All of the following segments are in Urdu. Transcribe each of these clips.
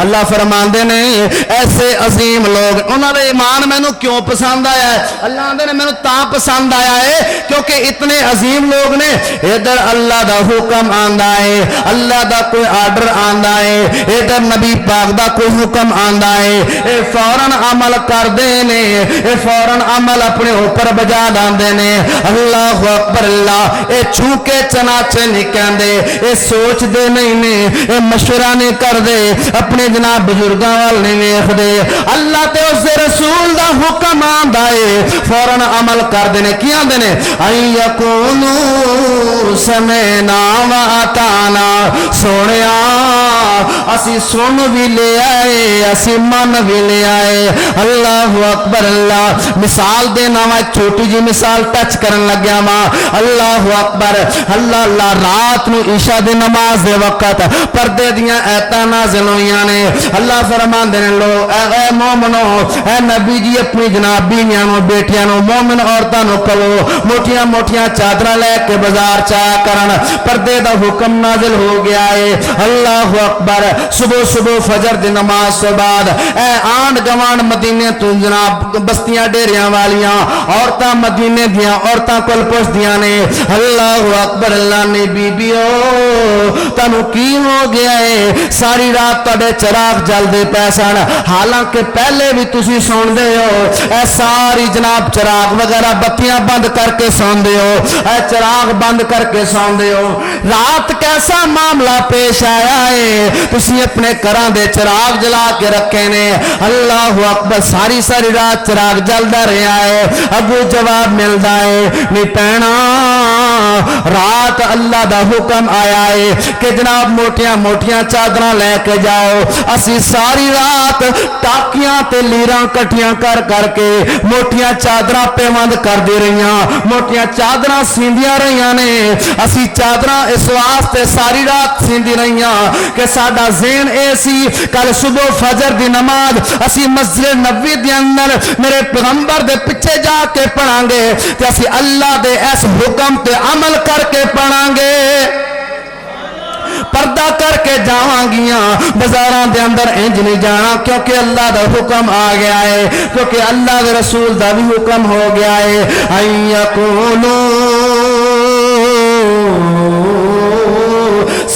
اللہ فرماندے نے ایسے عظیم لوگ انہوں نے ایمان مینوں کیوں پسند آیا ہے؟ اللہ آندے نے مینوں تاں پسند آیا ہے کیونکہ اتنے عظیم لوگ نے ادھر اللہ دا حکم آندا ہے، اللہ دا کوئی آرڈر آندا ہے، ادھر نبی پاک دا کوئی حکم آندا ہے، اے فوراً عمل کر دے نے، اے فوراً عمل اپنے اوپر بجا لاندے نے۔ اللہ اکبر اللہ، اے چھوکے چناچے نہیں کہندے، اے سوچ دے نہیں نے، اے مشورہ نہیں کر دے، اپنے جناب بزرگاں وال نہیں ویکھ دے، اللہ تے اس دے رسول دا حکم آندا ہے فوراً عمل کر دے نے۔ کی آندے نے؟ این یقولوا سمعنا واطعنا، سونیا اسی سن بھی لے آئے اسی من بھی لے آئے۔ اللہ اکبر اللہ، مثال دینا وا چھوٹی جی مثال ٹچ کرن لگیا وا۔ اللہ اکبر اللہ اللہ، رات نو عشاء دی نماز دے وقت پردے دیاں ایتاں نازل ہوئیاں نے۔ اللہ فرماندے نے لو اے مومنو، اے نبی جی اپنی جناب بیویاں نو بیٹیاں نو مومن عورتاں نو کہو موٹیاں موٹیاں چادراں لے کے بازار چایا کرن، پردے دا حکم نازل ہو گیا ہے۔ اللہ اکبر، صبح صبح فجر دی نماز تو بعد اے آنڈ گوانڈ مدینے تو جناب بستیاں ڈیریاں والیاں عورتاں مدینے دیاں عورتاں کول پوچھ دیاں نے اللہ اکبر اللہ نے بیبیو تانوں کی ہو گیا ہے؟ ساری رات تہاڈے چراغ جلدے پے سن، حالانکہ پہلے بھی تسی سوندے ہو، اے ساری جناب چراغ وغیرہ بتیاں بند کر کے سوندے ہو، اے چراغ بند کر کے سوندے ہو، رات کیسا معاملہ پیش آیا ہے تسی اپنے گھراں دے چراغ جلا کے رکھے نے؟ اللہ اکبر، ساری ساری رات چراغ جلدا رہا ہے۔ ابو جواب ملدا ہے نہیں پینا، رات اللہ دا حکم آیا ہے کہ جناب موٹیاں موٹیاں چادراں لے کے جاؤ۔ اسی ساری رات ٹاکیاں تے لیراں کٹیاں کر کر کے موٹیاں چادراں پیوند کر دی رہیاں، موٹیاں چادراں سیندیاں رہیاں نے۔ اسی چادراں اس واسطے ساری رات سیندی رہیاں کہ ساڈا ذہن اے سی کل صبح فجر دی نماز اسی مسجد نبوی دے اندر میرے پیغمبر دے پیچھے جا کے پڑھاں گے تے اسی اللہ دے اس حکم تے عمل کر کے پڑھاں گے، پردہ کر کے جاواں گیاں، بازاراں دے اندر انج نہیں جانا کیونکہ اللہ دا حکم آ گیا ہے، کیونکہ اللہ دے رسول دا بھی حکم ہو گیا ہے۔ این یقولوا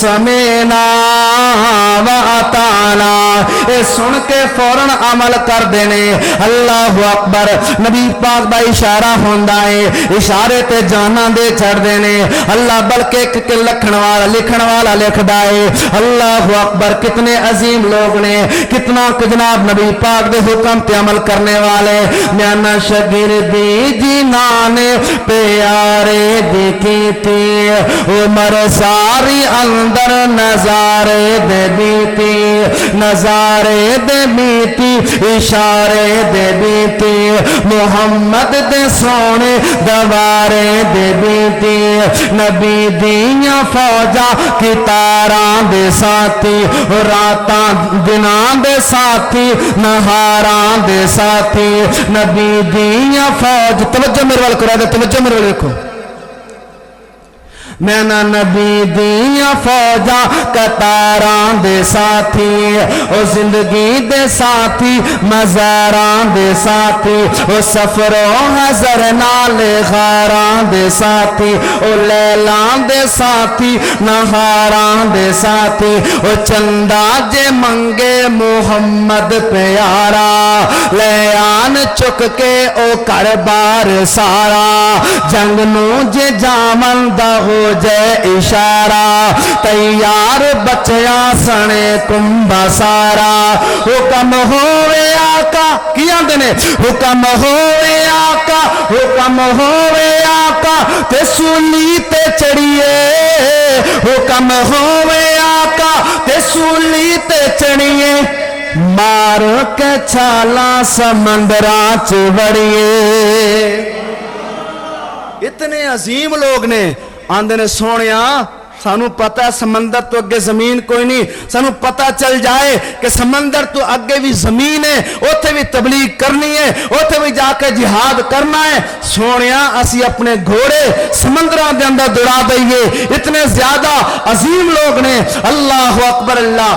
سمعنا واطعنا، اے سن کے فوراً عمل کر دینے۔ اللہ اکبر، نبی پاک با اشارہ ہوندا ہے، اشارے تے جاناں دے چھڑ دینے۔ اللہ بلکہ ایک لکھن والا لکھدا ہے۔ اللہ اکبر، کتنے عظیم لوگ نے، کتنا جناب نبی پاک دے حکم تے عمل کرنے والے۔ میاں شاگردی جنان پیارے دیکھی تھی، عمر ساری اندر نظارے دے بیتی، نظارے دے بیتی، اشارے دے بیتی، محمد دے سونے دوارے دے بیتی، نبی دیاں فوجا کتاراں دے ساتھی، راتاں دناں دے ساتھی، نہاراں دے ساتھی، نبی دیاں فوج۔ توجہ میرے وال کرا دے، توجہ میرے وال دیکھو، میں نہ نبی دیاں فوجاں کتاراں دے ساتھی، او زندگی دے ساتھی، مزاراں دے ساتھی، او سفر و حضر نال غاراں دے ساتھی، او لیلاں دے ساتھی، نہاراں دے ساتھی، او چندہ جے منگے محمد پیارا، لے آن چک کے او کر بار سارا، جنگ نو جے جامن دا ہو جے اشارہ، تیار بچیاں سنے کمبا سارا، حکم ہوئے آقا، کیا دینے حکم ہوئے آقا، حکم ہوئے آقا تے سولی تے چڑھیے، حکم ہوئے آقا تے سولی تے چڑھیے، مار کے چھالا سمندراں چوڑیے۔ اتنے عظیم لوگ نے آندے نے سونیا سانو پتہ سمندر تو اگے زمین کوئی نہیں، سانو پتہ چل جائے کہ سمندر تو اگے بھی زمین ہے، اوتھے بھی تبلیغ کرنی ہے، اوتھے بھی جا کے جہاد کرنا ہے، سونیا اسی اپنے گھوڑے سمندراں دے اندر دوڑا دئیے۔ اتنے زیادہ عظیم لوگ نے۔ اللہ اکبر اللہ۔